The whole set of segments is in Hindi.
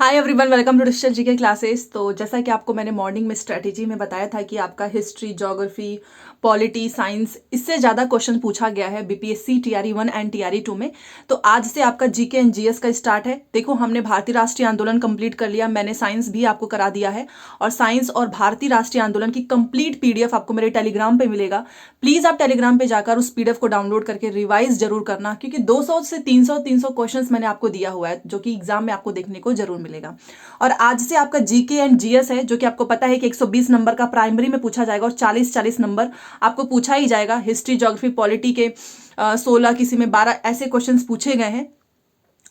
Hi everyone, welcome to digital GK classes. तो जैसा कि आपको मैंने मॉर्निंग में स्ट्रेटेजी में बताया था कि आपका हिस्ट्री, ज्योग्राफी, पॉलिटी, साइंस इससे ज़्यादा क्वेश्चन पूछा गया है बीपीएससी टीआरई 1 एंड टीआरई 2 में। तो आज से आपका जीके एंड जीएस का स्टार्ट है। देखो, हमने भारतीय राष्ट्रीय आंदोलन कंप्लीट कर लिया, मैंने साइंस भी आपको करा दिया है और साइंस और भारतीय राष्ट्रीय आंदोलन की कंप्लीट पीडीएफ आपको मेरे टेलीग्राम पे मिलेगा। प्लीज़ आप टेलीग्राम पे जाकर उस पीडीएफ को डाउनलोड करके रिवाइज जरूर करना, क्योंकि 200 से 300 क्वेश्चंस मैंने आपको दिया हुआ है जो कि एग्जाम में आपको देखने को जरूर मिलेगा। और आज से आपका जीके एंड जीएस है, जो कि आपको पता है कि 120 नंबर का प्राइमरी में पूछा जाएगा और 40-40 नंबर आपको पूछा ही जाएगा। हिस्ट्री, ज्योग्राफी, पॉलिटी के 16, किसी में 12 ऐसे क्वेश्चंस पूछे गए हैं।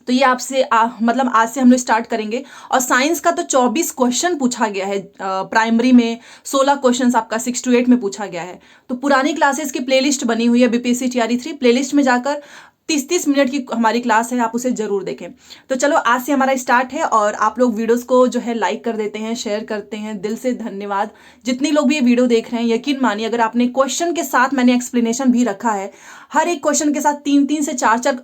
तो ये आपसे मतलब आज से हम लोग स्टार्ट करेंगे। और साइंस का तो 24 क्वेश्चन पूछा गया है, प्राइमरी में 16 क्वेश्चंस आपका 6 to 8 में पूछा गया है। तो पुरानी क्लासेस की प्लेलिस्ट बनी हुई है बीपीएससी टीआरई 3 प्लेलिस्ट में जाकर 30-30 मिनट की हमारी क्लास है, आप उसे जरूर देखें। तो चलो आज से हमारा स्टार्ट है। और आप लोग वीडियोस को जो है लाइक कर देते हैं, शेयर करते हैं, दिल से धन्यवाद। जितने लोग भी ये वीडियो देख रहे हैं, यकीन मानिए अगर आपने क्वेश्चन के साथ, मैंने एक्सप्लेनेशन भी रखा है, हर एक क्वेश्चन के साथ 3-3 से 4-4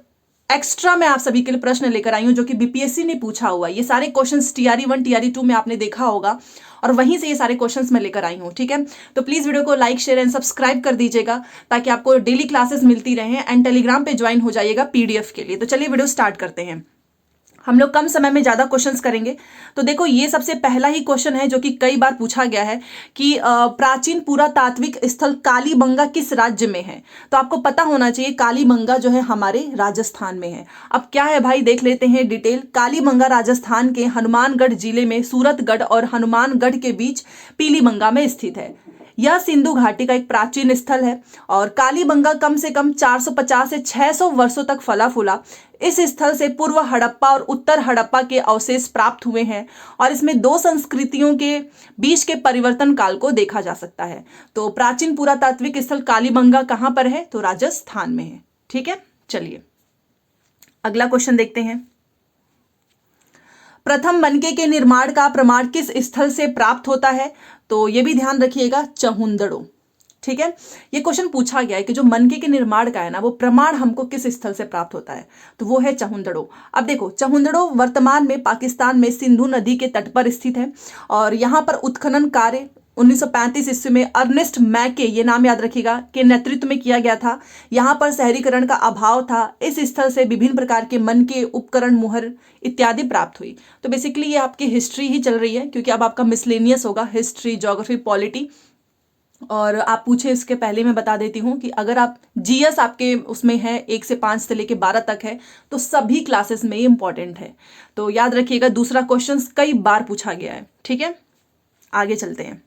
एक्स्ट्रा मैं आप सभी के लिए प्रश्न लेकर आई हूं जो कि बीपीएससी ने पूछा हुआ है। ये सारे क्वेश्चंस टीआरई 1 टीआरई 2 में आपने देखा होगा और वहीं से ये सारे क्वेश्चंस मैं लेकर आई हूं। ठीक है, तो प्लीज वीडियो को लाइक, शेयर एंड सब्सक्राइब कर दीजिएगा ताकि आपको डेली क्लासेस मिलती रहे एंड टेलीग्राम पे ज्वाइन हो जाइएगा पीडीएफ के लिए। तो चलिए वीडियो स्टार्ट करते हैं। हम लोग कम समय में ज्यादा क्वेश्चंस करेंगे। तो देखो, ये सबसे पहला ही क्वेश्चन है जो कि कई बार पूछा गया है कि प्राचीन पुरातात्विक स्थल कालीबंगा किस राज्य में है। तो आपको पता होना चाहिए कालीबंगा जो है हमारे राजस्थान में है। अब क्या है भाई, देख लेते हैं डिटेल। कालीबंगा राजस्थान के हनुमानगढ़ जिले में सूरतगढ़ और हनुमानगढ़ के बीच पीलीबंगा में स्थित है। यह सिंधु घाटी का एक प्राचीन स्थल है और कालीबंगा कम से कम 450 से 600 वर्षों तक फला फूला। इस स्थल से पूर्व हड़प्पा और उत्तर हड़प्पा के अवशेष प्राप्त हुए हैं और इसमें दो संस्कृतियों के बीच के परिवर्तन काल को देखा जा सकता है। तो प्राचीन पुरातात्विक स्थल कालीबंगा कहां पर है? तो राजस्थान में है। ठीक है, चलिए अगला क्वेश्चन देखते हैं। प्रथम मनके के निर्माण का प्रमाण किस स्थल से प्राप्त होता है? तो ये भी ध्यान रखिएगा, चहुंदड़ो। ठीक है, ये क्वेश्चन पूछा गया है कि जो मनके के निर्माण का है ना, वो प्रमाण हमको किस स्थल से प्राप्त होता है? तो वो है चहुंदड़ो। अब देखो, चहुंदड़ो वर्तमान में पाकिस्तान में सिंधु नदी के तट पर स्थित है और यहाँ पर उत्खनन कार्य 1935 ईस्वी में अर्नेस्ट मैके, ये नाम याद रखिएगा, के नेतृत्व में किया गया था। यहाँ पर शहरीकरण का अभाव था। इस स्थल से विभिन्न प्रकार के मन के उपकरण, मुहर इत्यादि प्राप्त हुई। तो बेसिकली ये आपकी हिस्ट्री ही चल रही है, क्योंकि अब आपका मिसलेनियस होगा, हिस्ट्री, ज्योग्राफी, पॉलिटी। और आप पूछे इसके पहले मैं बता देती हूँ कि अगर आप जीएस आपके उसमें है 1 से 5 से लेके 12 तक है, तो सभी क्लासेस में ये इंपॉर्टेंट है। तो याद रखिएगा, दूसरा क्वेश्चन कई बार पूछा गया है। ठीक है, आगे चलते हैं।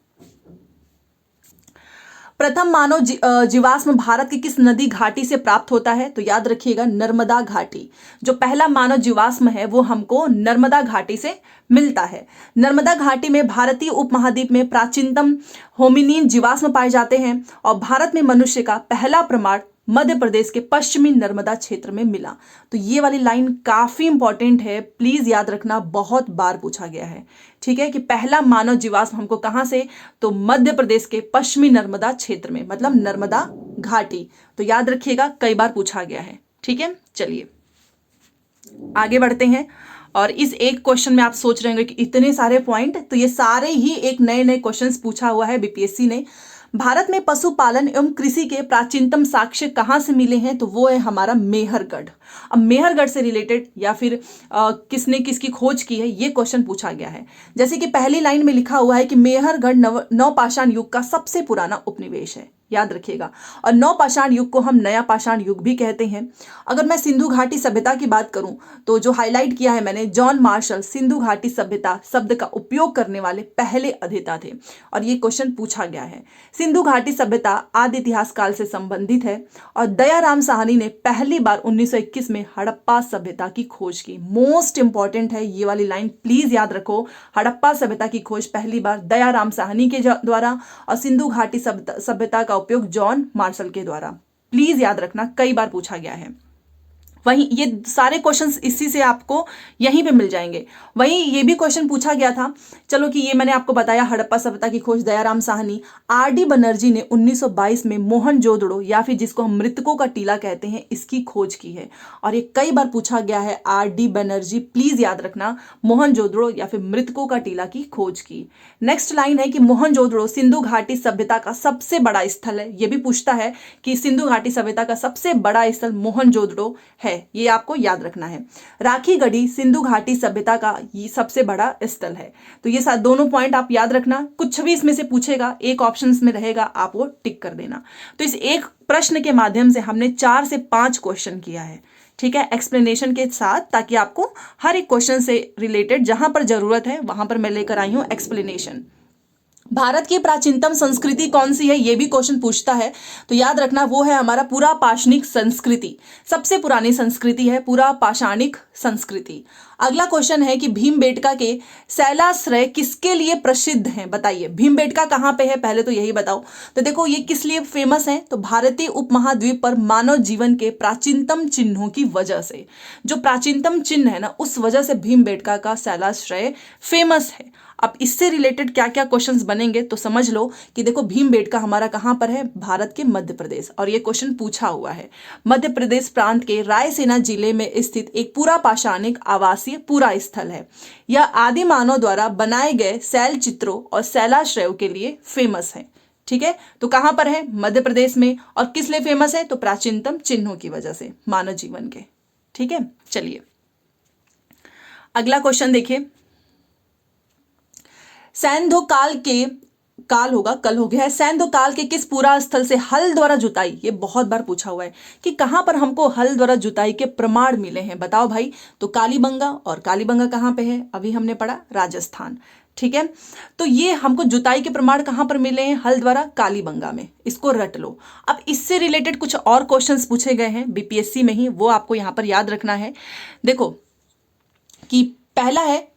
प्रथम मानव जीवाश्म भारत की किस नदी घाटी से प्राप्त होता है? तो याद रखिएगा, नर्मदा घाटी। जो पहला मानव जीवाश्म है वो हमको नर्मदा घाटी से मिलता है। नर्मदा घाटी में भारतीय उपमहाद्वीप में प्राचीनतम होमिनिन जीवाश्म पाए जाते हैं और भारत में मनुष्य का पहला प्रमाण मध्य प्रदेश के पश्चिमी नर्मदा क्षेत्र में मिला। तो ये वाली लाइन काफी इंपॉर्टेंट है, प्लीज याद रखना, बहुत बार पूछा गया है। ठीक है, कि पहला मानव जीवाश्म हमको कहां से? तो मध्य प्रदेश के पश्चिमी नर्मदा क्षेत्र में, मतलब नर्मदा घाटी। तो याद रखिएगा, कई बार पूछा गया है। ठीक है, चलिए आगे बढ़ते हैं। और इस एक क्वेश्चन में आप सोच रहे होंगे कि इतने सारे पॉइंट, तो ये सारे ही एक नए नए क्वेश्चंस पूछा हुआ है बीपीएससी ने। भारत में पशुपालन एवं कृषि के प्राचीनतम साक्ष्य कहाँ से मिले हैं? तो वो है हमारा मेहरगढ़। अब मेहरगढ़ से रिलेटेड या फिर किसने किसकी खोज की है, ये क्वेश्चन पूछा गया है। जैसे कि पहली लाइन में लिखा हुआ है कि मेहरगढ़ नवपाषाण युग का सबसे पुराना उपनिवेश है, याद रखिएगा। और नवपाषाण युग को हम नया पाषाण युग भी कहते हैं। अगर मैं सिंधु घाटी सभ्यता की बात करूं, तो जो हाईलाइट किया है मैंने, जॉन मार्शल सिंधु घाटी सभ्यता शब्द का उपयोग करने वाले पहले अध्येता थे और ये क्वेश्चन पूछा गया है। सिंधु घाटी सभ्यता आदि इतिहास काल से संबंधित है और दयाराम साहनी ने पहली बार 1921 में हड़प्पा सभ्यता की खोज की। मोस्ट इंपॉर्टेंट है ये वाली लाइन, प्लीज याद रखो। हड़प्पा सभ्यता की खोज पहली बार दयाराम साहनी के द्वारा और सिंधु घाटी सभ्यता का उपयोग जॉन मार्शल के द्वारा। प्लीज याद रखना, कई बार पूछा गया है। वहीं ये सारे क्वेश्चंस इसी से आपको यहीं पे मिल जाएंगे। वहीं ये भी क्वेश्चन पूछा गया था, चलो कि ये मैंने आपको बताया हड़प्पा सभ्यता की खोज दयाराम साहनी। आर.डी. बनर्जी ने 1922 में मोहनजोदड़ो या फिर जिसको हम मृतकों का टीला कहते हैं इसकी खोज की है। और ये कई बार पूछा गया है, आर.डी. बनर्जी, प्लीज याद रखना, मोहनजोदड़ो या फिर मृतकों का टीला की खोज की। नेक्स्ट लाइन है कि मोहनजोदड़ो सिंधु घाटी सभ्यता का सबसे बड़ा स्थल है। ये भी पूछता है कि सिंधु घाटी सभ्यता का सबसे बड़ा स्थल मोहनजोदड़ो है, ये आपको याद रखना है। राखी गढ़ी सिंधु घाटी सभ्यता का ये सबसे बड़ा स्थल है। तो ये दोनों पॉइंट आप याद रखना, कुछ भी इसमें से पूछेगा, एक ऑप्शन में रहेगा, आप वो टिक कर देना। तो इस एक प्रश्न के माध्यम से हमने 4 से 5 क्वेश्चन किया है, ठीक है, एक्सप्लेनेशन के साथ, ताकि आपको हर एक क्वेश्चन से रिलेटेड जहां पर जरूरत है वहां पर मैं लेकर आई हूं एक्सप्लेनेशन। भारत की प्राचीनतम संस्कृति कौन सी है, ये भी क्वेश्चन पूछता है। तो याद रखना वो है हमारा पूरा पाषाणिक संस्कृति, सबसे पुरानी संस्कृति है पूरा पाषाणिक संस्कृति। अगला क्वेश्चन है कि भीमबेटका के शैलाश्रय किसके लिए प्रसिद्ध हैं, बताइए। भीमबेटका कहाँ पे है, पहले तो यही बताओ। तो देखो ये किस लिए फेमस है, तो भारतीय उपमहाद्वीप पर मानव जीवन के प्राचीनतम चिन्हों की वजह से, जो प्राचीनतम चिन्ह है ना, उस वजह से भीमबेटका का शैलाश्रय फेमस है। अब इससे रिलेटेड क्या क्या क्वेश्चंस बनेंगे तो समझ लो कि देखो भीमबेटका हमारा कहां पर है, भारत के मध्य प्रदेश, और ये क्वेश्चन पूछा हुआ है। मध्य प्रदेश प्रांत के रायसेना जिले में स्थित एक पूरा पाषाणिक आवासीय पूरा स्थल है। यह आदि मानव द्वारा बनाए गए शैल चित्रों और शैलाश्रयों के लिए फेमस है, ठीक है। तो कहां पर है, मध्य प्रदेश में, और किस लिए फेमस है, तो प्राचीनतम चिन्हों की वजह से, मानव जीवन के, ठीक है। चलिए अगला क्वेश्चन देखिए, सैंधो काल के, काल होगा, कल हो गया है, सैंधो काल के किस पूरा स्थल से हल द्वारा जुताई, ये बहुत बार पूछा हुआ है कि कहां पर हमको हल द्वारा जुताई के प्रमाण मिले हैं, बताओ भाई। तो कालीबंगा, और कालीबंगा कहां पे है, अभी हमने पढ़ा राजस्थान, ठीक है। तो ये हमको जुताई के प्रमाण कहां पर मिले हैं, हल द्वारा, कालीबंगा में, इसको रट लो। अब इससे रिलेटेड कुछ और क्वेश्चंस पूछे गए हैं बीपीएससी में ही, वो आपको यहां पर याद रखना है। देखो कि पहला है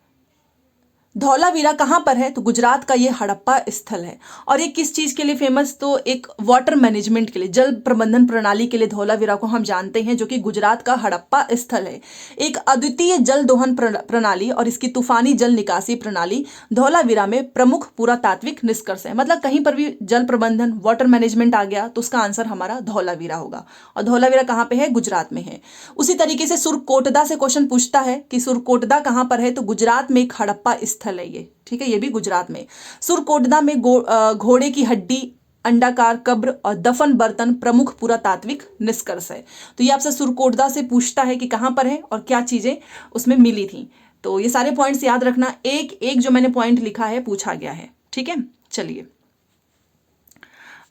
धौलावीरा कहाँ पर है, तो गुजरात का ये हड़प्पा स्थल है। और ये किस चीज़ के लिए फेमस, तो एक वाटर मैनेजमेंट के लिए, जल प्रबंधन प्रणाली के लिए धौलावीरा को हम जानते हैं, जो कि गुजरात का हड़प्पा स्थल है। एक अद्वितीय जल दोहन प्रणाली और इसकी तूफानी जल निकासी प्रणाली धौलावीरा में प्रमुख पुरातात्विक निष्कर्ष है। मतलब कहीं पर भी जल प्रबंधन, वाटर मैनेजमेंट आ गया तो उसका आंसर हमारा धौलावीरा होगा, और धौलावीरा कहाँ पे है, गुजरात में है। उसी तरीके से सुरकोटदा से क्वेश्चन पूछता है कि सुरकोटदा कहाँ पर है, तो गुजरात में एक हड़प्पा स्थल है ये, ठीक है, ये भी गुजरात में। सुरकोटदा में घोड़े की हड्डी, अंडाकार कब्र और दफन बर्तन प्रमुख पुरातात्विक निष्कर्ष है। तो ये आपसे सुरकोटदा से पूछता है कि कहां पर है और क्या चीजें उसमें मिली थी। तो ये सारे पॉइंट्स याद रखना, एक एक जो मैंने पॉइंट लिखा है पूछा गया है, ठीक है। चलिए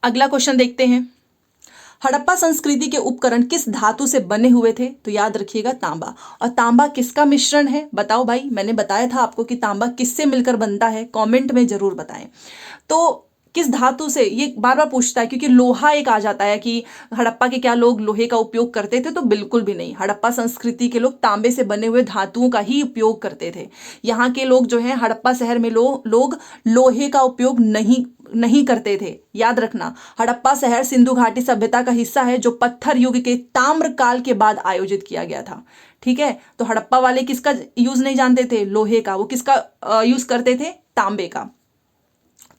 अगला क्वेश्चन देखते हैं, हड़प्पा संस्कृति के उपकरण किस धातु से बने हुए थे, तो याद रखिएगा तांबा। और तांबा किसका मिश्रण है, बताओ भाई। मैंने बताया था आपको कि तांबा किससे मिलकर बनता है, कमेंट में जरूर बताएं। तो किस धातु से, ये बार बार पूछता है, क्योंकि लोहा एक आ जाता है कि हड़प्पा के क्या लोग लोहे का उपयोग करते थे, तो बिल्कुल भी नहीं। हड़प्पा संस्कृति के लोग तांबे से बने हुए धातुओं का ही उपयोग करते थे। यहाँ के लोग जो है हड़प्पा शहर में लोग लोहे का उपयोग नहीं करते थे। याद रखना, हड़प्पा शहर सिंधु घाटी सभ्यता का हिस्सा है जो पत्थर युग के ताम्र काल के बाद आयोजित किया गया था, ठीक है। तो हड़प्पा वाले किसका यूज नहीं जानते थे, लोहे का, वो किसका यूज करते थे, तांबे का।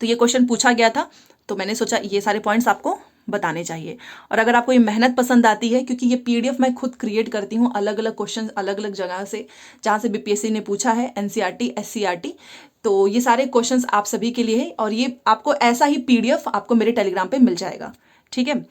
तो ये क्वेश्चन पूछा गया था, तो मैंने सोचा ये सारे पॉइंट्स आपको बताने चाहिए। और अगर आपको ये मेहनत पसंद आती है, क्योंकि ये पीडीएफ मैं खुद क्रिएट करती हूँ अलग अलग क्वेश्चन अलग अलग जगह से, जहाँ से बीपीएससी ने पूछा है, एनसीईआरटी, एससीईआरटी, तो ये सारे क्वेश्चंस आप सभी के लिए है। और ये आपको ऐसा ही पीडीएफ आपको मेरे टेलीग्राम पे मिल जाएगा, ठीक है।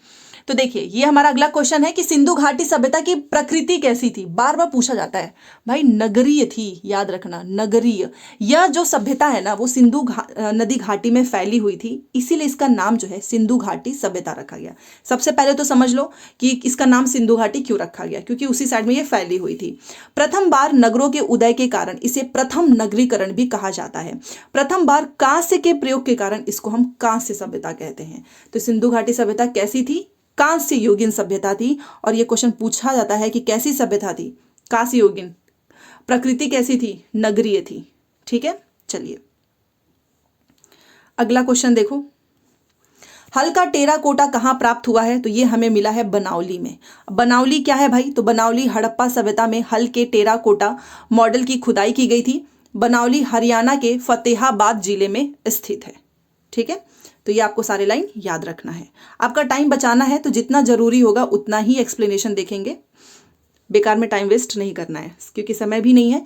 तो देखिए ये हमारा अगला क्वेश्चन है कि सिंधु घाटी सभ्यता की प्रकृति कैसी थी, बार बार पूछा जाता है भाई। नगरीय थी, याद रखना, नगरीय। यह जो सभ्यता है ना वो सिंधु नदी घाटी में फैली हुई थी, इसीलिए इसका नाम जो है सिंधु घाटी सभ्यता रखा गया। सबसे पहले तो समझ लो कि इसका नाम सिंधु घाटी क्यों रखा गया, क्योंकि उसी साइड में ये फैली हुई थी। प्रथम बार नगरों के उदय के कारण इसे प्रथम नगरीकरण भी कहा जाता है। प्रथम बार कांस्य के प्रयोग के कारण इसको हम कांस्य सभ्यता कहते हैं। तो सिंधु घाटी सभ्यता कैसी थी, कांस्य युगीन सभ्यता थी। और ये क्वेश्चन पूछा जाता है कि कैसी सभ्यता थी, कांस्य युगीन। प्रकृति कैसी थी, नगरीय थी, ठीक है। चलिए अगला क्वेश्चन देखो, हल का टेराकोटा कहाँ प्राप्त हुआ है? तो ये हमें मिला है बनावली में। बनावली क्या है भाई? तो बनावली हड़प्पा सभ्यता में हल के टेराकोटा मॉडल की खुदाई की गई थी। बनावली हरियाणा के फतेहाबाद जिले में स्थित है। ठीक है, तो ये आपको सारे लाइन याद रखना है। आपका टाइम बचाना है तो जितना जरूरी होगा उतना ही एक्सप्लेनेशन देखेंगे, बेकार में टाइम वेस्ट नहीं करना है क्योंकि समय भी नहीं है।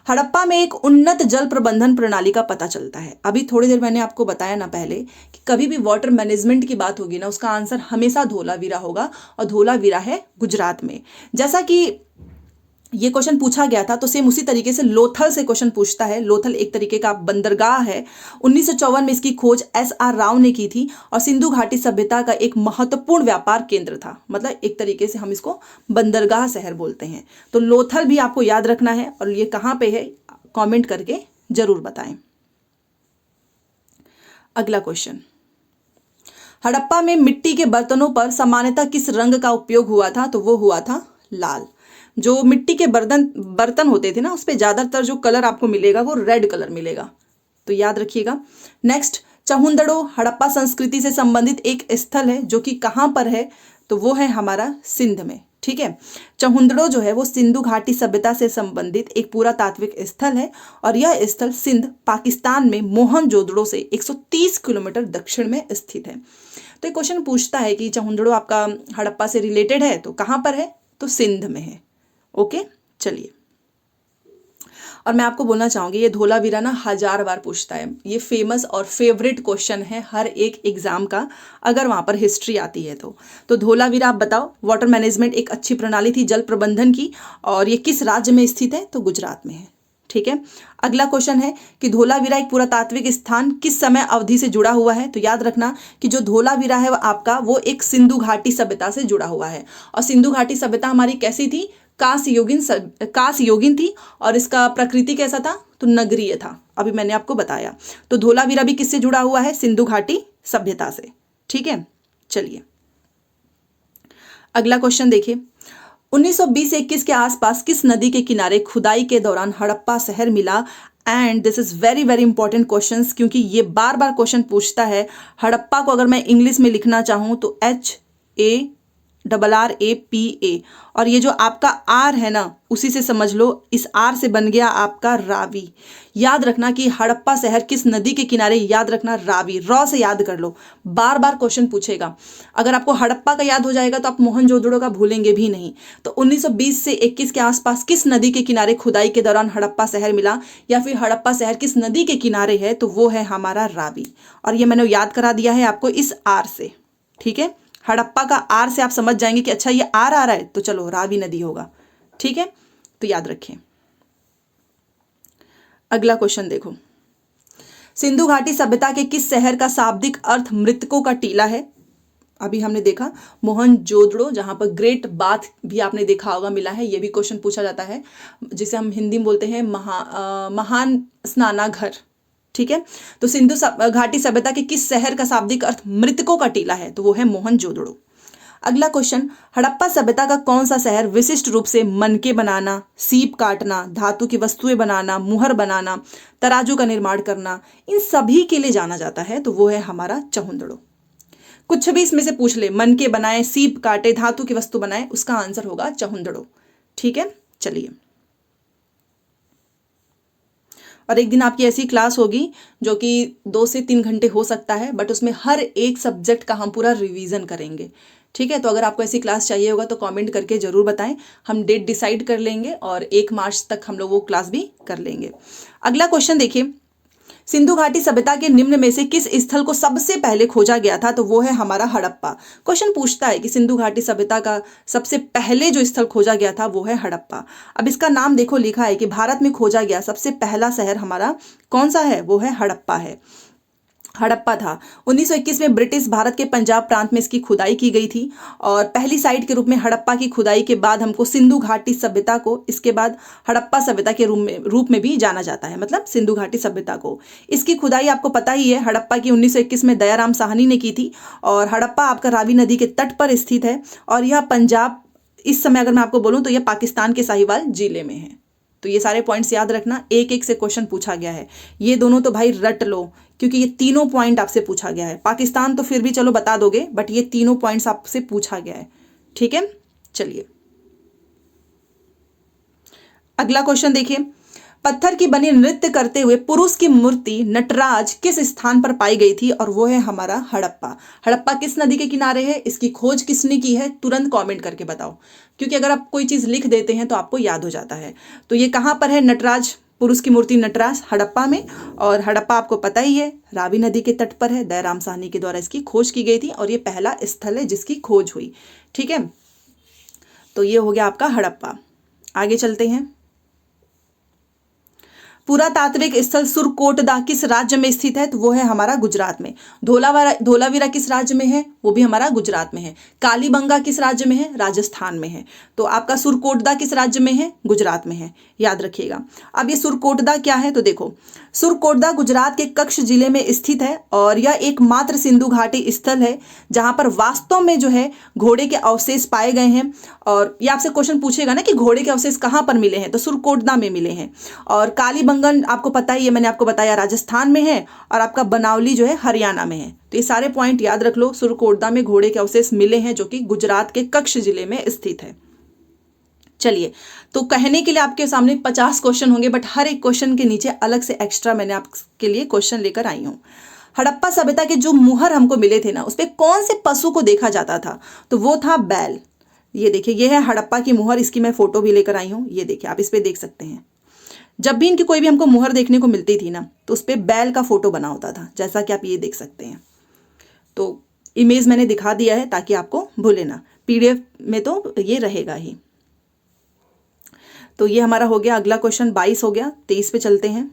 हड़प्पा में एक उन्नत जल प्रबंधन प्रणाली का पता चलता है। अभी थोड़ी देर मैंने आपको बताया ना पहले कि कभी भी वाटर मैनेजमेंट की बात होगी ना, उसका आंसर हमेशा धोलावीरा होगा, और धोलावीरा है गुजरात में। जैसा कि ये क्वेश्चन पूछा गया था तो सेम उसी तरीके से लोथल से क्वेश्चन पूछता है। लोथल एक तरीके का बंदरगाह है। 1954 में इसकी खोज SR राव ने की थी और सिंधु घाटी सभ्यता का एक महत्वपूर्ण व्यापार केंद्र था। मतलब एक तरीके से हम इसको बंदरगाह शहर बोलते हैं। तो लोथल भी आपको याद रखना है, और ये कहाँ पे है कॉमेंट करके जरूर बताएं। अगला क्वेश्चन, हड़प्पा में मिट्टी के बर्तनों पर सामान्यतः किस रंग का उपयोग हुआ था? तो वो हुआ था लाल। जो मिट्टी के बर्तन होते थे ना, उस पर ज्यादातर जो कलर आपको मिलेगा वो रेड कलर मिलेगा, तो याद रखिएगा। नेक्स्ट, चहुंदड़ो हड़प्पा संस्कृति से संबंधित एक स्थल है जो कि कहाँ पर है? तो वो है हमारा सिंध में। ठीक है, चहुंदड़ो जो है वो सिंधु घाटी सभ्यता से संबंधित एक पुरातात्विक स्थल है, और यह स्थल सिंध पाकिस्तान में मोहनजोदड़ो से 130 किलोमीटर दक्षिण में स्थित है। तो एक क्वेश्चन पूछता है कि चहुंदड़ो आपका हड़प्पा से रिलेटेड है, तो कहाँ पर है? तो सिंध में है। ओके, चलिए। और मैं आपको बोलना चाहूंगी ये धोलावीरा ना 1000 बार पूछता है। ये फेमस और फेवरेट क्वेश्चन है हर एक एग्जाम का, अगर वहां पर हिस्ट्री आती है तो धोलावीरा आप बताओ। वाटर मैनेजमेंट एक अच्छी प्रणाली थी जल प्रबंधन की, और ये किस राज्य में स्थित है? तो गुजरात में है। ठीक है, अगला क्वेश्चन है कि धोलावीरा एक पुरातात्विक स्थान किस समय अवधि से जुड़ा हुआ है? तो याद रखना कि जो धोलावीरा है आपका वो एक सिंधु घाटी सभ्यता से जुड़ा हुआ है, और सिंधु घाटी सभ्यता हमारी कैसी थी? कांस्य योगिन थी, और इसका प्रकृति कैसा था? तो नगरीय था। अभी मैंने आपको बताया। तो धोलावीरा भी किससे जुड़ा हुआ है? सिंधु घाटी सभ्यता से। ठीक है, चलिए अगला क्वेश्चन देखिए। 1920 से 21 के आसपास किस नदी के किनारे खुदाई के दौरान हड़प्पा शहर मिला? And this is very very important question, क्योंकि ये बार बार क्वेश्चन पूछता है। हड़प्पा को अगर मैं इंग्लिश में लिखना चाहूं तो HARRAPA, और ये जो आपका आर है ना, उसी से समझ लो, इस आर से बन गया आपका रावी। याद रखना कि हड़प्पा शहर किस नदी के किनारे? याद रखना रावी, रॉ से याद कर लो। बार बार क्वेश्चन पूछेगा। अगर आपको हड़प्पा का याद हो जाएगा तो आप मोहनजोदड़ो का भूलेंगे भी नहीं। तो 1920 से 21 के आसपास किस नदी के किनारे खुदाई के दौरान हड़प्पा शहर मिला, या फिर हड़प्पा शहर किस नदी के किनारे है? तो वो है हमारा रावी, और ये मैंने याद करा दिया है आपको इस आर से। ठीक है, हड़प्पा का आर से आप समझ जाएंगे कि अच्छा ये आर आ रहा है, तो चलो रावी नदी होगा। ठीक है, तो याद रखें। अगला क्वेश्चन देखो, सिंधु घाटी सभ्यता के किस शहर का शाब्दिक अर्थ मृतकों का टीला है? अभी हमने देखा मोहनजोदड़ो, जहां पर ग्रेट बाथ भी आपने देखा होगा मिला है। ये भी क्वेश्चन पूछा जाता है, जिसे हम हिंदी में बोलते हैं महान स्नानाघर। ठीक है, तो सिंधु घाटी सभ्यता के किस शहर का शाब्दिक अर्थ मृतकों का टीला है? तो वो है मोहनजोदड़ो। अगला क्वेश्चन, हड़प्पा सभ्यता का कौन सा शहर विशिष्ट रूप से मनके बनाना, सीप काटना, धातु की वस्तुएं बनाना, मुहर बनाना, तराजू का निर्माण करना, इन सभी के लिए जाना जाता है? तो वो है हमारा चहुंदड़ो। कुछ भी इसमें से पूछ ले, मनके बनाए, सीप काटे, धातु की वस्तु बनाए, उसका आंसर होगा चहुंदड़ो। ठीक है, चलिए। और एक दिन आपकी ऐसी क्लास होगी जो कि 2 से 3 घंटे हो सकता है, बट उसमें हर एक सब्जेक्ट का हम पूरा रिवीजन करेंगे। ठीक है, तो अगर आपको ऐसी क्लास चाहिए होगा तो कमेंट करके जरूर बताएं। हम डेट डिसाइड कर लेंगे और 1 मार्च तक हम लोग वो क्लास भी कर लेंगे। अगला क्वेश्चन देखिए, सिंधु घाटी सभ्यता के निम्न में से किस स्थल को सबसे पहले खोजा गया था? तो वो है हमारा हड़प्पा। क्वेश्चन पूछता है कि सिंधु घाटी सभ्यता का सबसे पहले जो स्थल खोजा गया था वो है हड़प्पा। अब इसका नाम देखो, लिखा है कि भारत में खोजा गया सबसे पहला शहर हमारा कौन सा है? वो है हड़प्पा है। हड़प्पा था। 1921 में ब्रिटिश भारत के पंजाब प्रांत में इसकी खुदाई की गई थी, और पहली साइट के रूप में हड़प्पा की खुदाई के बाद हमको सिंधु घाटी सभ्यता को इसके बाद हड़प्पा सभ्यता के रूप में भी जाना जाता है, मतलब सिंधु घाटी सभ्यता को। इसकी खुदाई आपको पता ही है, हड़प्पा की 1921 में दयाराम साहनी ने की थी, और हड़प्पा आपका रावी नदी के तट पर स्थित है, और यह पंजाब, इस समय अगर मैं आपको बोलूं तो यह पाकिस्तान के साहिवाल जिले में है। तो ये सारे पॉइंट्स याद रखना, एक एक से क्वेश्चन पूछा गया है। ये दोनों तो भाई रट लो, क्योंकि ये तीनों पॉइंट आपसे पूछा गया है। पाकिस्तान तो फिर भी चलो बता दोगे, बट ये तीनों पॉइंट्स आपसे पूछा गया है, ठीक है। चलिए अगला क्वेश्चन देखिए, पत्थर की बनी नृत्य करते हुए पुरुष की मूर्ति नटराज किस स्थान पर पाई गई थी, और वो है हमारा हड़प्पा। हड़प्पा किस नदी के किनारे है, इसकी खोज किसने की है, तुरंत कमेंट करके बताओ, क्योंकि अगर आप कोई चीज लिख देते हैं तो आपको याद हो जाता है। तो ये कहाँ पर है, नटराज, पुरुष की मूर्ति नटराज हड़प्पा में, और हड़प्पा आपको पता ही है रावी नदी के तट पर है। दयाराम साहनी के द्वारा इसकी खोज की गई थी, और ये पहला स्थल है जिसकी खोज हुई, ठीक है। तो ये हो गया आपका हड़प्पा। आगे चलते हैं, पुरातात्विक स्थल सुरकोटदा किस राज्य में स्थित है, तो वो है हमारा गुजरात में। धोलावीरा किस राज्य में है, वो भी हमारा गुजरात में है। कालीबंगा किस राज्य में है, राजस्थान में है। तो आपका सुरकोटदा किस राज्य में है, गुजरात में है, याद रखिएगा। अब ये सुरकोटदा क्या है, तो देखो सुरकोटदा गुजरात के कच्छ जिले में स्थित है, और यह एकमात्र सिंधु घाटी स्थल है जहां पर वास्तव में जो है घोड़े के अवशेष पाए गए हैं। और ये आपसे क्वेश्चन पूछेगा ना कि घोड़े के अवशेष कहाँ पर मिले हैं, तो सुरकोटदा में मिले हैं। और कालीबंगन आपको पता ही है, मैंने आपको बताया राजस्थान में है, और आपका बनावली जो है हरियाणा में है। तो ये सारे पॉइंट याद रख लो, सुरकोटदा में घोड़े के अवशेष मिले हैं जो कि गुजरात के कच्छ जिले में स्थित है। चलिए, तो कहने के लिए आपके सामने 50 क्वेश्चन होंगे, बट हर एक क्वेश्चन के नीचे अलग से एक्स्ट्रा मैंने आपके लिए क्वेश्चन लेकर आई हूं। हड़प्पा सभ्यता के जो मुहर हमको मिले थे ना, उस पर कौन से पशु को देखा जाता था, तो वो था बैल। ये देखिए, ये है हड़प्पा की मुहर, इसकी मैं फोटो भी लेकर आई हूँ। ये देखिए, आप इस पे देख सकते हैं। जब भी इनकी कोई भी हमको मुहर देखने को मिलती थी ना, तो उस पर बैल का फोटो बना होता था, जैसा कि आप ये देख सकते हैं। तो इमेज मैंने दिखा दिया है ताकि आपको भूले ना, PDF में तो ये रहेगा ही। तो ये हमारा हो गया, अगला क्वेश्चन 22 हो गया। 23 पे चलते हैं।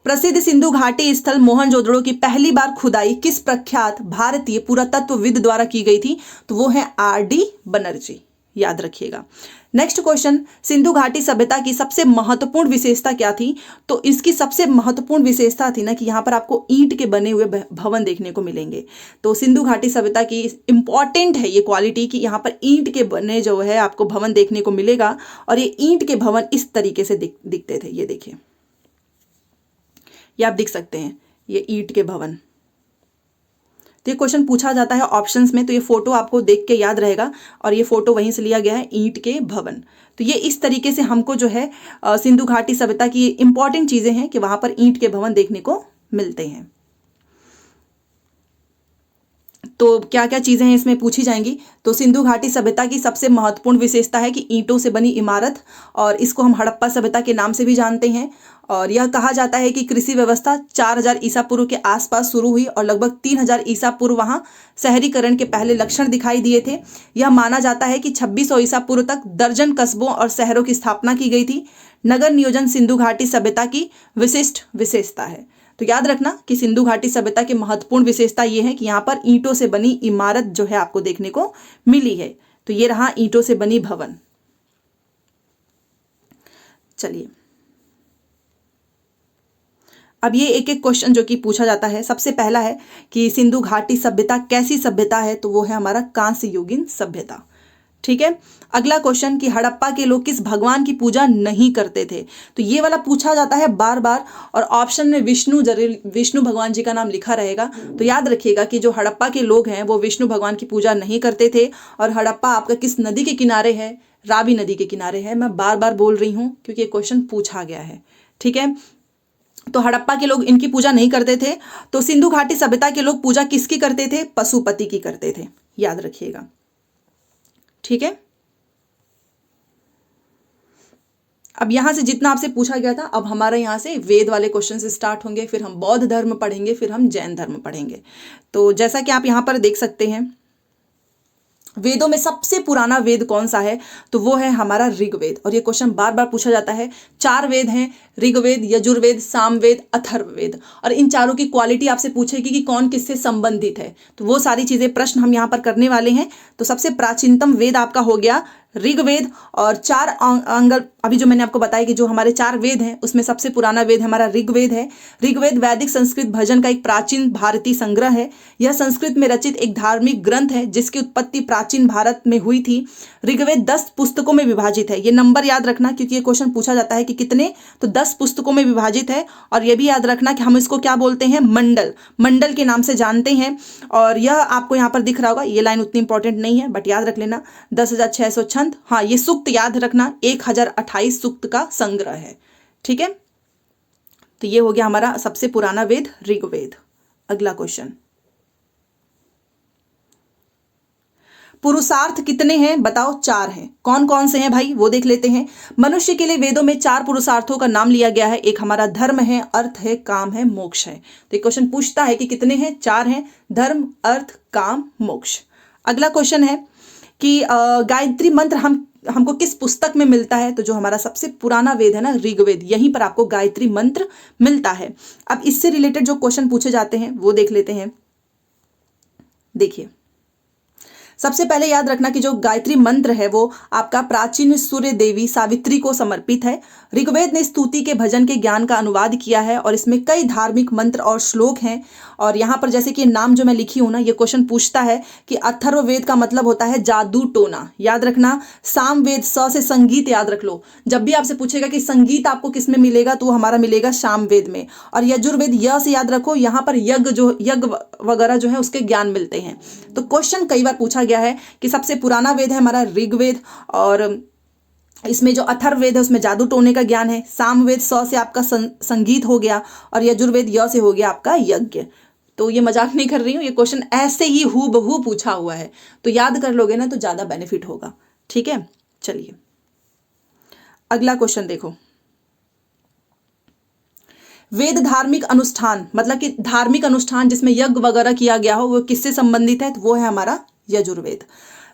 प्रसिद्ध सिंधु घाटी स्थल मोहनजोदड़ो की पहली बार खुदाई किस प्रख्यात भारतीय पुरातत्वविद द्वारा की गई थी, तो वो है RD बनर्जी, याद रखिएगा। नेक्स्ट क्वेश्चन, सिंधु घाटी सभ्यता की सबसे महत्वपूर्ण विशेषता क्या थी, तो इसकी सबसे महत्वपूर्ण विशेषता थी ना कि यहाँ पर आपको ईंट के बने हुए भवन देखने को मिलेंगे। तो सिंधु घाटी सभ्यता की इंपॉर्टेंट है ये क्वालिटी कि यहाँ पर ईंट के बने जो है आपको भवन देखने को मिलेगा, और ये ईंट के भवन इस तरीके से दिखते थे। ये देखिए, ये आप देख सकते हैं, ये ईंट के भवन। तो ये क्वेश्चन पूछा जाता है ऑप्शंस में, तो ये फोटो आपको देख के याद रहेगा, और ये फोटो वहीं से लिया गया है, ईंट के भवन। तो ये इस तरीके से हमको जो है सिंधु घाटी सभ्यता की इंपॉर्टेंट चीजें हैं कि वहां पर ईंट के भवन देखने को मिलते हैं। तो क्या क्या चीजें हैं इसमें पूछी जाएंगी, तो सिंधु घाटी सभ्यता की सबसे महत्वपूर्ण विशेषता है कि ईंटों से बनी इमारत, और इसको हम हड़प्पा सभ्यता के नाम से भी जानते हैं। और यह कहा जाता है कि कृषि व्यवस्था 4000 ईसा पूर्व के आसपास शुरू हुई, और लगभग 3000 ईसा पूर्व वहां शहरीकरण के पहले लक्षण दिखाई दिए थे। यह माना जाता है कि 2600 ईसा पूर्व तक दर्जन कस्बों और शहरों की स्थापना की गई थी। नगर नियोजन सिंधु घाटी सभ्यता की विशिष्ट विशेषता है। तो याद रखना कि सिंधु घाटी सभ्यता की महत्वपूर्ण विशेषता ये है कि यहाँ पर ईंटों से बनी इमारत जो है आपको देखने को मिली है। तो ये रहा ईंटों से बनी भवन। चलिए, अब ये एक एक क्वेश्चन जो कि पूछा जाता है। सबसे पहला है कि सिंधु घाटी सभ्यता कैसी सभ्यता है, तो वो है हमारा कांस्य युगीन सभ्यता, ठीक है। अगला क्वेश्चन कि हड़प्पा के लोग किस भगवान की पूजा नहीं करते थे, तो ये वाला पूछा जाता है बार बार, और ऑप्शन में विष्णु भगवान जी का नाम लिखा रहेगा। तो याद रखिएगा कि जो हड़प्पा के लोग हैं वो विष्णु भगवान की पूजा नहीं करते थे। और हड़प्पा आपका किस नदी के किनारे है, रावी नदी के किनारे है। मैं बार बार बोल रही हूँ क्योंकि ये क्वेश्चन पूछा गया है, ठीक है। तो हड़प्पा के लोग इनकी पूजा नहीं करते थे। तो सिंधु घाटी सभ्यता के लोग पूजा किसकी करते थे, पशुपति की करते थे, याद रखिएगा, ठीक है। अब यहां से जितना आपसे पूछा गया था, अब हमारा यहां से वेद वाले क्वेश्चन से स्टार्ट होंगे, फिर हम बौद्ध धर्म पढ़ेंगे, फिर हम जैन धर्म पढ़ेंगे। तो जैसा कि आप यहां पर देख सकते हैं, वेदों में सबसे पुराना वेद कौन सा है, तो वो है हमारा ऋग्वेद। और ये क्वेश्चन बार बार पूछा जाता है। 4 वेद हैं, ऋग्वेद, यजुर्वेद, सामवेद, अथर्ववेद। और इन चारों की क्वालिटी आपसे पूछेगी कि कौन किससे संबंधित है, तो वो सारी चीजें प्रश्न हम यहाँ पर करने वाले हैं। तो सबसे प्राचीनतम वेद आपका हो गया ऋग्वेद, और चार अंग अभी जो मैंने आपको बताया कि जो हमारे 4 वेद हैं उसमें सबसे पुराना वेद हमारा ऋग्वेद है। ऋग्वेद वैदिक संस्कृत भजन का एक प्राचीन भारतीय संग्रह है। यह संस्कृत में रचित एक धार्मिक ग्रंथ है जिसकी उत्पत्ति प्राचीन भारत में हुई थी। ऋग्वेद 10 पुस्तकों में विभाजित है। ये नंबर याद रखना क्योंकि ये क्वेश्चन पूछा जाता है कि कितने, तो 10 पुस्तकों में विभाजित है। और ये भी याद रखना कि हम इसको क्या बोलते हैं, मंडल, मंडल के नाम से जानते हैं। और यह आपको यहाँ पर दिख रहा होगा, ये लाइन उतनी इंपॉर्टेंट नहीं है बट याद रख लेना, 10,600 छंद। हाँ, ये सूक्त याद रखना, 1028 सूक्त का संग्रह है। ठीक है, तो ये हो गया हमारा सबसे पुराना वेद ऋग्वेद। अगला क्वेश्चन, पुरुषार्थ कितने हैं बताओ? 4 हैं। कौन कौन से हैं भाई, वो देख लेते हैं। मनुष्य के लिए वेदों में 4 पुरुषार्थों का नाम लिया गया है। एक हमारा धर्म है, अर्थ है, काम है, मोक्ष है। तो ये क्वेश्चन पूछता है कि कितने हैं? 4 हैं, धर्म, अर्थ, काम, मोक्ष। अगला क्वेश्चन है कि गायत्री मंत्र हमको किस पुस्तक में मिलता है? तो जो हमारा सबसे पुराना वेद है ना, ऋग्वेद, यहीं पर आपको गायत्री मंत्र मिलता है। अब इससे रिलेटेड जो क्वेश्चन पूछे जाते हैं वो देख लेते हैं। देखिए, सबसे पहले याद रखना कि जो गायत्री मंत्र है वो आपका प्राचीन सूर्य देवी सावित्री को समर्पित है। ऋग्वेद ने स्तुति के भजन के ज्ञान का अनुवाद किया है और इसमें कई धार्मिक मंत्र और श्लोक हैं। और यहाँ पर जैसे कि नाम जो मैं लिखी हूँ ना, ये क्वेश्चन पूछता है कि अथर्ववेद का मतलब होता है जादू टोना, याद रखना। सामवेद, स से संगीत याद रख लो। जब भी आपसे पूछेगा कि संगीत आपको किस में मिलेगा तो हमारा मिलेगा सामवेद में। और यजुर्वेद, य से याद रखो, यहाँ पर यज्ञ वगैरह जो है उसके ज्ञान मिलते हैं। तो क्वेश्चन कई बार पूछा गया है कि सबसे पुराना वेद है हमारा ऋग्वेद, और इसमें जो अथर्ववेद है उसमें जादू टोने का ज्ञान है। सामवेद, स से आपका संगीत हो गया, और यजुर्वेद, य से हो गया आपका यज्ञ। तो ये मजाक नहीं कर रही हूँ, ये क्वेश्चन ऐसे ही हूबहू पूछा हुआ है, तो याद कर लोगे ना तो ज्यादा बेनिफिट होगा। ठीक है, चलिए अगला क्वेश्चन देखो। वेद धार्मिक अनुष्ठान, मतलब कि धार्मिक अनुष्ठान जिसमें यज्ञ वगैरह किया गया हो, वो किससे संबंधित है? तो वो है हमारा यजुर्वेद।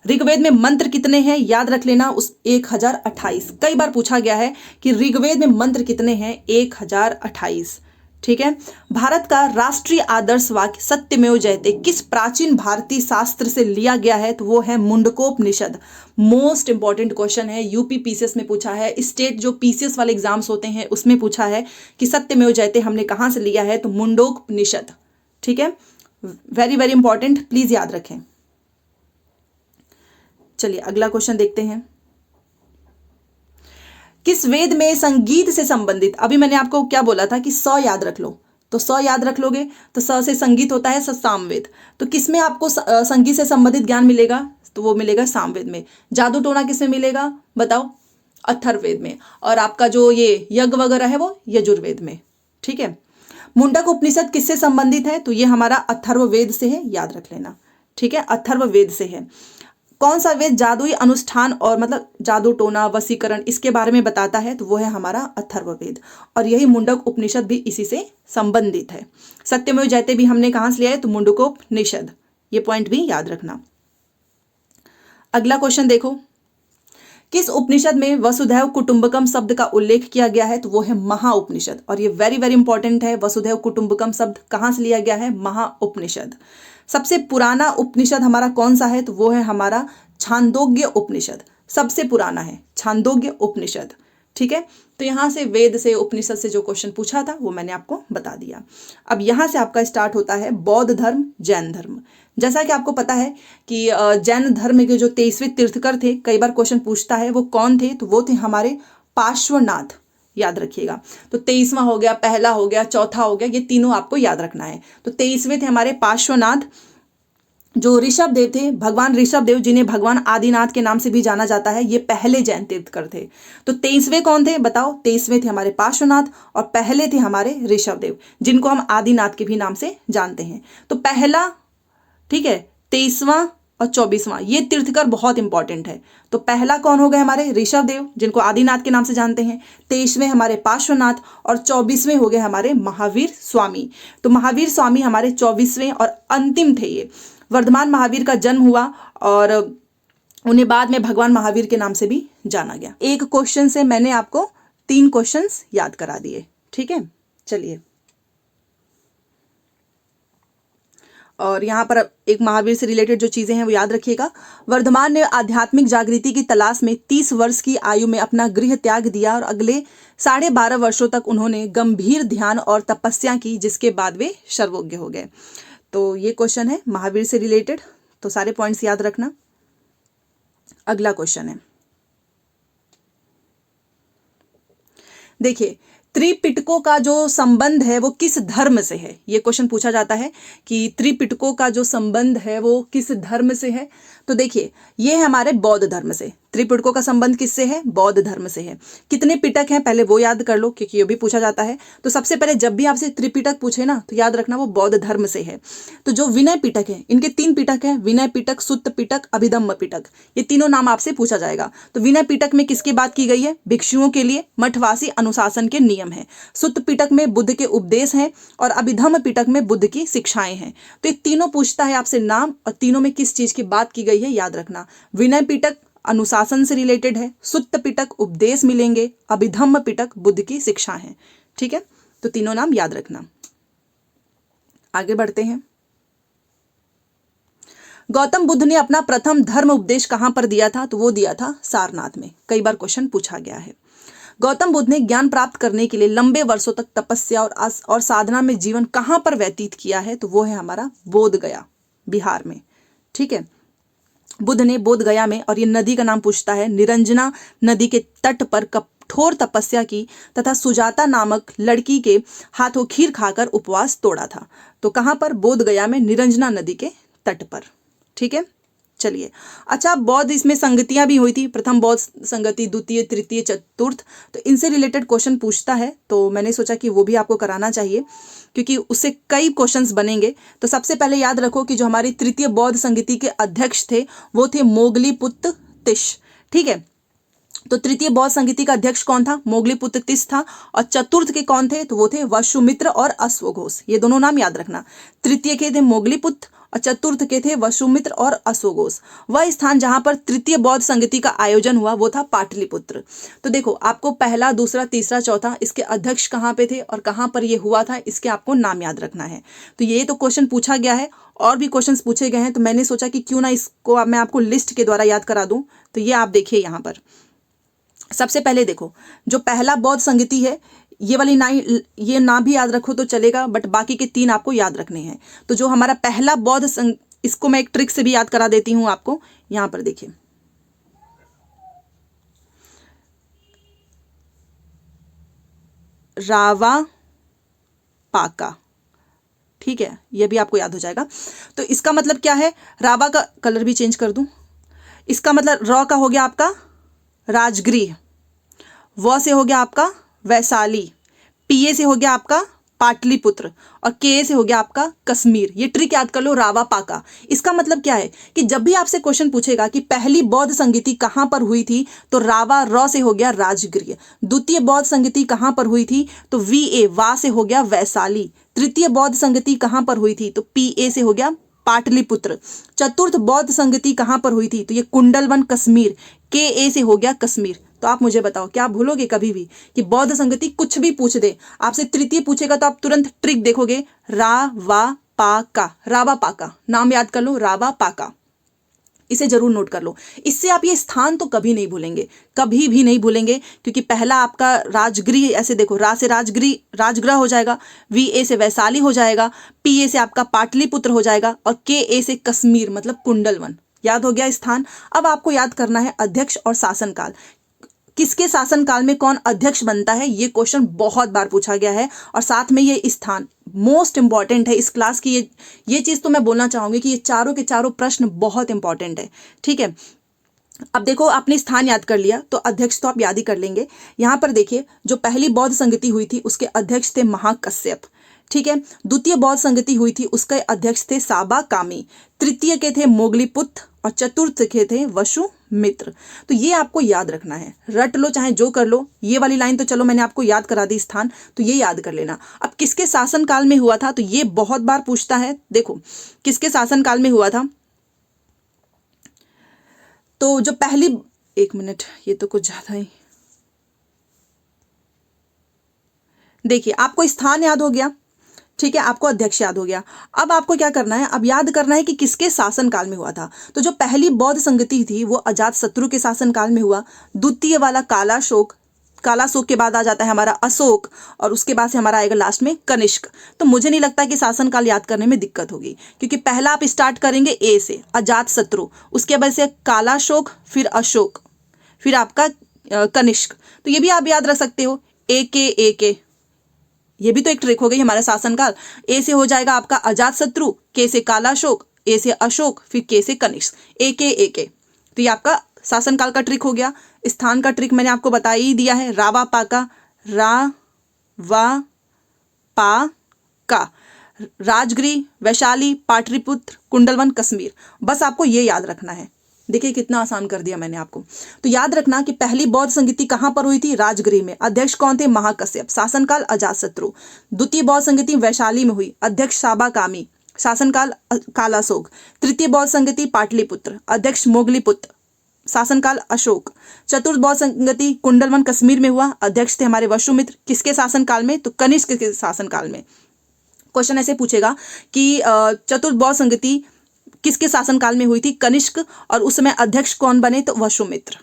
ऋग्वेद में मंत्र कितने हैं? याद रख लेना, उस 1028। कई बार पूछा गया है कि ऋग्वेद में मंत्र कितने हैं? 1028। ठीक है। भारत का राष्ट्रीय आदर्श वाक्य सत्यमेव जयते किस प्राचीन भारतीय शास्त्र से लिया गया है? तो वो है मुंडकोपनिषद। मोस्ट इंपॉर्टेंट क्वेश्चन है, यूपी पीसीएस में पूछा है, स्टेट जो पीसीएस वाले एग्जाम्स होते हैं उसमें पूछा है कि सत्यमेव जयते हमने कहां से लिया है? तो मुंडकोपनिषद। ठीक है, वेरी वेरी इंपॉर्टेंट, प्लीज याद रखें। चलिए अगला क्वेश्चन देखते हैं। किस वेद में संगीत से संबंधित, अभी मैंने आपको क्या बोला था कि 100 याद रख लो, तो 100 याद रख लोगे तो 100 से संगीत होता है सामवेद। तो किसमें आपको संगीत से संबंधित ज्ञान मिलेगा? तो वो मिलेगा सामवेद में। जादू टोना किसमें मिलेगा बताओ? अथर्ववेद में। और आपका जो ये यज्ञ वगैरह है वो यजुर्वेद में। ठीक है। मुंडक उपनिषद किससे संबंधित है? तो ये हमारा अथर्ववेद से है, याद रख लेना। ठीक है, अथर्ववेद से है। कौन सा वेद जादुई अनुष्ठान और मतलब जादू टोना, वशीकरण, इसके बारे में बताता है? तो वो है हमारा अथर्ववेद। और यही मुंडक उपनिषद भी इसी से संबंधित है। सत्यमेव जयते भी हमने कहां से लिया है? तो मुंडकोपनिषद। ये पॉइंट भी याद रखना। अगला क्वेश्चन देखो, किस उपनिषद में वसुधैव कुटुंबकम शब्द का उल्लेख किया गया है? तो वो है महाउपनिषद। और ये वेरी वेरी इंपॉर्टेंट है, वसुधैव कुटुंबकम शब्द कहां से लिया गया है? महाउपनिषद। सबसे पुराना उपनिषद हमारा कौन सा है? तो वो है हमारा छांदोग्य उपनिषद। सबसे पुराना है छांदोग्य उपनिषद। ठीक है, तो यहां से वेद से, उपनिषद से जो क्वेश्चन पूछा था वो मैंने आपको बता दिया। अब यहां से आपका स्टार्ट होता है बौद्ध धर्म, जैन धर्म। जैसा कि आपको पता है कि जैन धर्म के जो 23वें तीर्थकर थे, कई बार क्वेश्चन पूछता है वो कौन थे? तो वो थे हमारे पार्श्वनाथ, याद रखिएगा। तो 23वां हो गया, पहला हो गया, चौथा हो गया, ये तीनों आपको याद रखना है। तो 23वें थे हमारे पार्श्वनाथ। जो ऋषभ देव थे, भगवान ऋषभ देव, जिन्हें भगवान आदिनाथ के नाम से भी जाना जाता है, ये पहले जैन तीर्थकर थे। तो 23वें कौन थे बताओ? 23वें थे हमारे पार्श्वनाथ और पहले थे हमारे ऋषभ देव, जिनको हम आदिनाथ के भी नाम से जानते हैं। तो पहला, ठीक है, 23वां और 24वां, ये तीर्थकर बहुत इंपॉर्टेंट है। तो पहला कौन हो गए? हमारे ऋषभ देव, जिनको आदिनाथ के नाम से जानते हैं। 23वें हमारे पार्श्वनाथ और 24वें हो गए हमारे महावीर स्वामी। तो महावीर स्वामी हमारे 24वें और अंतिम थे। ये वर्धमान महावीर का जन्म हुआ और उन्हें बाद में भगवान महावीर के नाम से भी जाना गया। एक क्वेश्चन से मैंने आपको 3 क्वेश्चंस याद करा दिए। ठीक है, चलिए और यहाँ पर एक महावीर से रिलेटेड जो चीजें हैं वो याद रखिएगा। वर्धमान ने आध्यात्मिक जागृति की तलाश में 30 वर्ष की आयु में अपना गृह त्याग दिया और अगले 12.5 वर्षों तक उन्होंने गंभीर ध्यान और तपस्या की, जिसके बाद वे सर्वज्ञ हो गए। तो ये क्वेश्चन है महावीर से रिलेटेड, तो सारे पॉइंट्स याद रखना। अगला क्वेश्चन है, देखिए त्रिपिटकों का जो संबंध है वो किस धर्म से है। ये क्वेश्चन पूछा जाता है कि त्रिपिटकों का जो संबंध है वो किस धर्म से है। तो देखिए ये है हमारे बौद्ध धर्म से। त्रिपिटकों का संबंध किससे है? बौद्ध धर्म से है। कितने पिटक हैं पहले वो याद कर लो, क्योंकि ये भी पूछा जाता है। तो सबसे पहले जब भी आपसे त्रिपिटक पूछे ना तो याद रखना वो बौद्ध धर्म से है। तो जो विनय पिटक है, इनके 3 पिटक हैं, विनय पिटक, सुत्त पिटक, अभिधम्म पिटक। ये तीनों नाम आपसे पूछा जाएगा। तो विनय पिटक में किसकी बात की गई है? भिक्षुओं के लिए मठवासी अनुशासन के नियम है। सुत्त पिटक में बुद्ध के उपदेश हैं और अभिधम्म पिटक में बुद्ध की शिक्षाएं हैं। तो ये तीनों पूछता है आपसे नाम, और तीनों में किस चीज की बात की गई है याद रखना। विनय पिटक अनुशासन से रिलेटेड है, सुत्त पिटक उपदेश मिलेंगे, अभिधम्म पिटक बुद्ध की शिक्षा है। ठीक है, तो तीनों नाम याद रखना। आगे बढ़ते हैं। गौतम बुद्ध ने अपना प्रथम धर्म उपदेश कहां पर दिया था? तो वो दिया था सारनाथ में। कई बार क्वेश्चन पूछा गया है। गौतम बुद्ध ने ज्ञान प्राप्त करने के लिए लंबे वर्षों तक तपस्या और साधना में जीवन कहां पर व्यतीत किया है? तो वो है हमारा बोध गया, बिहार में। ठीक है, बुद्ध ने बोध गया में, और ये नदी का नाम पूछता है, निरंजना नदी के तट पर कठोर तपस्या की तथा सुजाता नामक लड़की के हाथों खीर खाकर उपवास तोड़ा था। तो कहां पर? बोध गया में, निरंजना नदी के तट पर। ठीक है, चलिए। अच्छा, बौद्ध इसमें संगतियां भी हुई थी, प्रथम बौद्ध संगति, द्वितीय, तृतीय, चतुर्थ। तो इनसे रिलेटेड क्वेश्चन पूछता है, तो मैंने सोचा कि वो भी आपको कराना चाहिए, क्योंकि उससे कई क्वेश्चंस बनेंगे। तो सबसे पहले याद रखो कि जो हमारी तृतीय बौद्ध संगति के अध्यक्ष थे वो थे मोगलीपुत्र तिश। ठीक है, तो तृतीय बौद्ध संगति का अध्यक्ष कौन था? मोगलीपुत्र तिश था। और चतुर्थ के कौन थे? तो वो थे वसुमित्र और अश्वघोष। ये दोनों नाम याद रखना। तृतीय के थे मोगलीपुत्र और चतुर्थ के थे वसुमित्र और अश्वघोष। वह स्थान जहां पर तृतीय बौद्ध संगति का आयोजन हुआ वो था पाटलिपुत्र। तो देखो, आपको पहला, दूसरा, तीसरा, चौथा, इसके अध्यक्ष कहाँ पे थे और कहाँ पर ये हुआ था, इसके आपको नाम याद रखना है। तो ये तो क्वेश्चन पूछा गया है, और भी क्वेश्चन पूछे गए हैं, तो मैंने सोचा कि क्यों ना इसको मैं आपको लिस्ट के द्वारा याद करा दूं। तो ये आप देखिए यहाँ पर। सबसे पहले देखो, जो पहला बौद्ध संगति है, ये वाली ये ना भी याद रखो तो चलेगा, बट बाकी के 3 आपको याद रखने हैं। तो जो हमारा पहला बौद्ध इसको मैं एक ट्रिक से भी याद करा देती हूं आपको। यहां पर देखिए, रावा पाका। ठीक है, ये भी आपको याद हो जाएगा। तो इसका मतलब क्या है? रावा का कलर भी चेंज कर दूं। इसका मतलब रॉ का हो गया आपका राजगृह, व से हो गया आपका वैशाली, पीए से हो गया आपका पाटलिपुत्र, और के से हो गया आपका कश्मीर। ये ट्रिक याद कर लो, रावा पाका। इसका मतलब क्या है कि जब भी आपसे क्वेश्चन पूछेगा कि पहली बौद्ध संगति कहां पर हुई थी, तो रावा रॉ से हो गया राजगृह। द्वितीय बौद्ध संगति कहां पर हुई थी? तो वीए वा से हो गया वैशाली। तृतीय बौद्ध संगति कहां पर हुई थी? तो पीए से हो गया पाटलिपुत्र। चतुर्थ बौद्ध संगति कहां पर हुई थी? तो ये कुंडलवन कश्मीर, के ए से हो गया कश्मीर। तो आप मुझे बताओ, क्या आप भूलोगे कभी भी कि बौद्ध संगति कुछ भी पूछ दे, आपसे तृतीय पूछेगा तो आप तुरंत ट्रिक देखोगे, रावा पाका, रावा पाका। नाम याद कर लो, रावा पाका। इसे जरूर नोट कर लो। इससे आप ये स्थान तो कभी नहीं भूलेंगे, कभी भी नहीं भूलेंगे, क्योंकि पहला आपका राजगृह, ऐसे देखो, रा से राजगृह, राजगृह हो जाएगा, वी ए से वैशाली हो जाएगा, पी ए से आपका पाटलिपुत्र हो जाएगा, और के ए से कश्मीर मतलब कुंडलवन। याद हो गया स्थान। अब आपको याद करना है अध्यक्ष और शासनकाल। किसके शासनकाल में कौन अध्यक्ष बनता है, ये क्वेश्चन बहुत बार पूछा गया है। और साथ में ये स्थान मोस्ट इंपॉर्टेंट है इस क्लास की। ये चीज तो मैं बोलना चाहूंगी कि ये चारों के चारों प्रश्न बहुत इंपॉर्टेंट है। ठीक है, अब देखो, आपने स्थान याद कर लिया तो अध्यक्ष तो आप याद ही कर लेंगे। यहां पर देखिए, जो पहली बौद्ध संगति हुई थी उसके अध्यक्ष थे महाकश्यप। ठीक है, द्वितीय बौद्ध संगति हुई थी उसके अध्यक्ष थे साबा कामी, तृतीय के थे मोगलीपुत्र, और चतुर्थ के थे वसुमित्र। तो ये आपको याद रखना है, रट लो चाहे जो कर लो। ये वाली लाइन तो चलो मैंने आपको याद करा दी स्थान, तो ये याद कर लेना। अब किसके शासनकाल में हुआ था, तो ये बहुत बार पूछता है। देखो, किसके शासनकाल में हुआ था, तो जो पहली, एक मिनट, ये तो कुछ ज्यादा ही, देखिए आपको स्थान याद हो गया। ठीक है, आपको अध्यक्ष याद हो गया। अब आपको क्या करना है, अब याद करना है कि किसके शासनकाल में हुआ था। तो जो पहली बौद्ध संगति थी वो अजातशत्रु के शासनकाल में हुआ। द्वितीय वाला कालाशोक, कालाशोक के बाद आ जाता है हमारा अशोक, और उसके बाद से हमारा आएगा लास्ट में कनिष्क। तो मुझे नहीं लगता कि शासनकाल याद करने में दिक्कत होगी, क्योंकि पहला आप स्टार्ट करेंगे ए से, अजातशत्रु, उसके बाद से कालाशोक, फिर अशोक, फिर आपका कनिष्क। तो ये भी आप याद रख सकते हो, ए के, ये भी तो एक ट्रिक हो गई हमारा शासनकाल। ए से हो जाएगा आपका अजातशत्रु, के से कालाशोक, ए से अशोक, फिर के से कनिष्क, ए के। तो ये आपका शासनकाल का ट्रिक हो गया। स्थान का ट्रिक मैंने आपको बता ही दिया है, रावा पाका, रा वा पा का, राजगृह, वैशाली, पाटलिपुत्र, कुंडलवन, कश्मीर। बस आपको ये याद रखना है। देखिए कितना आसान कर दिया मैंने आपको। तो याद रखना कि पहली बौद्ध संगति कहां पर हुई थी, राजगृह में। अध्यक्ष कौन थे, महाकश्यप। शासनकाल अजातशत्रु। द्वितीय बौद्ध संगति वैशाली में हुई, अध्यक्ष साबाकामी, शासनकाल कालाशोक। तृतीय बौद्ध संगति पाटलिपुत्र, अध्यक्ष मोगलीपुत्र, शासनकाल अशोक। चतुर्थ बौद्ध संगति कुंडलवन कश्मीर में हुआ, अध्यक्ष थे हमारे वसुमित्र। किसके शासनकाल में, तो कनिष्क के शासनकाल में। क्वेश्चन ऐसे पूछेगा कि चतुर्थ बौद्ध संगति किसके शासनकाल में हुई थी, कनिष्क, और उस समय अध्यक्ष कौन बने, तो वसुमित्र।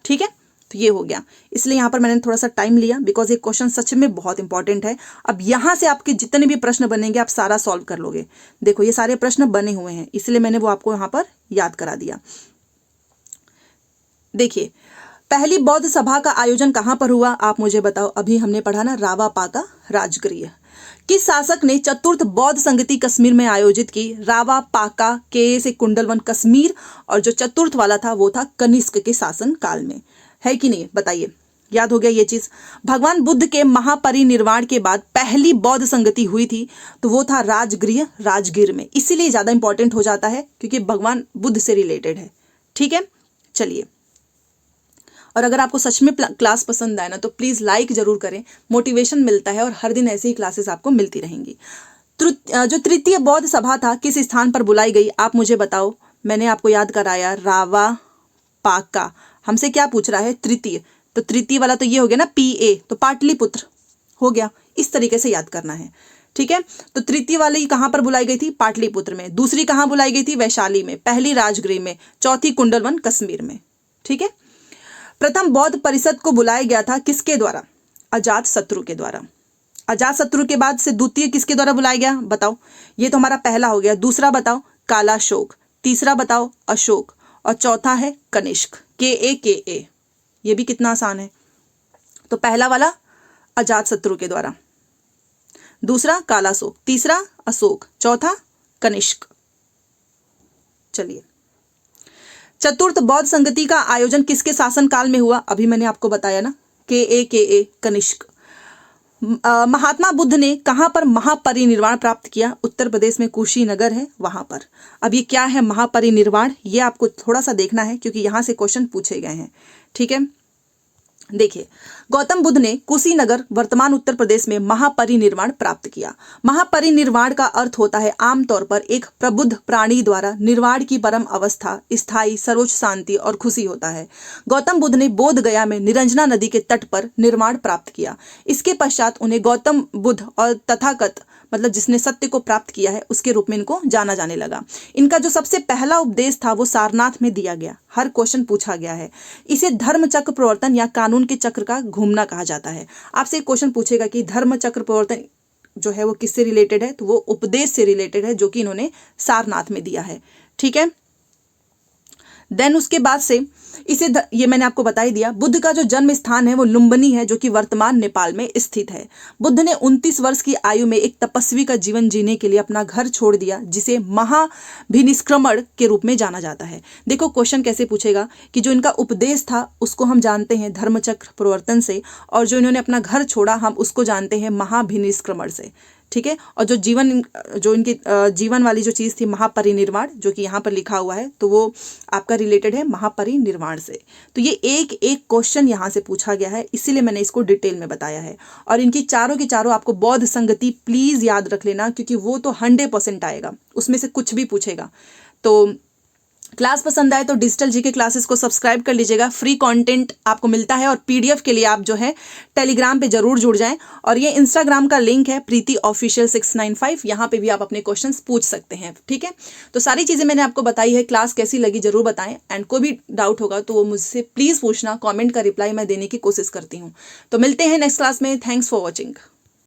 ठीक है, तो ये हो गया। इसलिए यहाँ पर मैंने थोड़ा सा टाइम लिया, बिकॉज ये क्वेश्चन सच में बहुत इंपॉर्टेंट है। अब यहाँ से आपके जितने भी प्रश्न बनेंगे आप सारा सॉल्व कर लोगे। देखो ये सारे प्रश्न बने हुए हैं, इसलिए मैंने वो आपको यहाँ पर याद करा दिया। देखिए पहली बौद्ध सभा का आयोजन कहाँ पर हुआ, आप मुझे बताओ। अभी हमने पढ़ा ना, रावा पाका राजगृह। किस शासक ने चतुर्थ बौद्ध संगति कश्मीर में आयोजित की, रावा पाका, के से कुंडलवन कश्मीर, और जो चतुर्थ वाला था वो था कनिष्क के शासन काल में। है कि नहीं, बताइए, याद हो गया ये चीज। भगवान बुद्ध के महापरिनिर्वाण के बाद पहली बौद्ध संगति हुई थी, तो वो था राजगृह, राजगीर में। इसीलिए ज्यादा इंपॉर्टेंट हो जाता है, क्योंकि भगवान बुद्ध से रिलेटेड है। ठीक है, चलिए। और अगर आपको सच में क्लास पसंद आए ना, तो प्लीज़ लाइक जरूर करें, मोटिवेशन मिलता है, और हर दिन ऐसे ही क्लासेस आपको मिलती रहेंगी। जो तृतीय बौद्ध सभा था किस स्थान पर बुलाई गई, आप मुझे बताओ। मैंने आपको याद कराया, रावा पाका। हमसे क्या पूछ रहा है, तृतीय, तो तृतीय वाला तो ये हो गया ना, PA, तो पाटलिपुत्र हो गया। इस तरीके से याद करना है। ठीक है, तो तृतीय वाली कहाँ पर बुलाई गई थी, पाटलिपुत्र में। दूसरी कहाँ बुलाई गई थी, वैशाली में। पहली राजगृह में। चौथी कुंडलवन कश्मीर में। ठीक है, प्रथम बौद्ध परिषद को बुलाया गया था किसके द्वारा, अजातशत्रु के द्वारा। अजातशत्रु के बाद से द्वितीय किसके द्वारा बुलाया गया, बताओ। ये तो हमारा पहला हो गया। दूसरा बताओ, कालाशोक। तीसरा बताओ, अशोक। और चौथा है कनिष्क, के। ये भी कितना आसान है। तो पहला वाला अजातशत्रु के द्वारा, दूसरा कालाशोक, तीसरा अशोक, चौथा कनिष्क। चलिए, चतुर्थ बौद्ध संगति का आयोजन किसके शासनकाल में हुआ, अभी मैंने आपको बताया ना, के कनिष्क। महात्मा बुद्ध ने कहां पर महापरिनिर्वाण प्राप्त किया, उत्तर प्रदेश में कुशीनगर है, वहां पर। अब ये क्या है महापरिनिर्वाण, ये आपको थोड़ा सा देखना है, क्योंकि यहां से क्वेश्चन पूछे गए हैं। ठीक है, देखिए, गौतम बुद्ध ने कुशीनगर, वर्तमान उत्तर प्रदेश में महापरिनिर्वाण प्राप्त किया। महापरिनिर्वाण का अर्थ होता है आमतौर पर एक प्रबुद्ध प्राणी द्वारा निर्वाण की परम अवस्था, स्थायी सर्वोच्च शांति और खुशी होता है। गौतम बुद्ध ने बोध गया में निरंजना नदी के तट पर निर्वाण प्राप्त किया। इसके पश्चात उन्हें गौतम बुद्ध और तथागत, मतलब जिसने सत्य को प्राप्त किया है, उसके रूप में इनको जाना जाने लगा। इनका जो सबसे पहला उपदेश था वो सारनाथ में दिया गया। हर क्वेश्चन पूछा गया है। इसे धर्म चक्र प्रवर्तन या कानून के चक्र का घूमना कहा जाता है। आपसे क्वेश्चन पूछेगा कि धर्म चक्र प्रवर्तन जो है वो किससे रिलेटेड है, तो वो उपदेश से रिलेटेड है, जो कि इन्होंने सारनाथ में दिया है। ठीक है, देन उसके बाद से ये मैंने आपको बता ही दिया। बुद्ध का जो जन्म स्थान है वो लुम्बिनी है, जो कि वर्तमान नेपाल में स्थित है। बुद्ध ने 29 वर्ष की आयु में एक तपस्वी का जीवन जीने के लिए अपना घर छोड़ दिया, जिसे महाभिनिष्क्रमण के रूप में जाना जाता है। देखो क्वेश्चन कैसे पूछेगा कि जो इनका उपदेश था उसको हम जानते हैं धर्मचक्र प्रवर्तन से, और जो इन्होंने अपना घर छोड़ा हम उसको जानते हैं महाभिनिष्क्रमण से। ठीक है, और जो इनकी जीवन वाली जो चीज़ थी महापरिनिर्वाण, जो कि यहाँ पर लिखा हुआ है, तो वो आपका रिलेटेड है महापरिनिर्वाण से। तो ये एक एक क्वेश्चन यहाँ से पूछा गया है, इसीलिए मैंने इसको डिटेल में बताया है। और इनकी चारों की चारों आपको बौद्ध संगति प्लीज़ याद रख लेना, क्योंकि वो तो 100% आएगा, उसमें से कुछ भी पूछेगा। तो क्लास पसंद आए तो डिजिटल जीके क्लासेस को सब्सक्राइब कर लीजिएगा, फ्री कंटेंट आपको मिलता है। और पीडीएफ के लिए आप जो है टेलीग्राम पे जरूर जुड़ जाएं। और ये इंस्टाग्राम का लिंक है प्रीति ऑफिशियल 695, यहाँ पे भी आप अपने क्वेश्चंस पूछ सकते हैं। ठीक है, तो सारी चीज़ें मैंने आपको बताई है। क्लास कैसी लगी जरूर बताएं, एंड कोई भी डाउट होगा तो वो मुझसे प्लीज़ पूछना, कॉमेंट का रिप्लाई मैं देने की कोशिश करती हूँ। तो मिलते हैं नेक्स्ट क्लास में। Thanks for watching.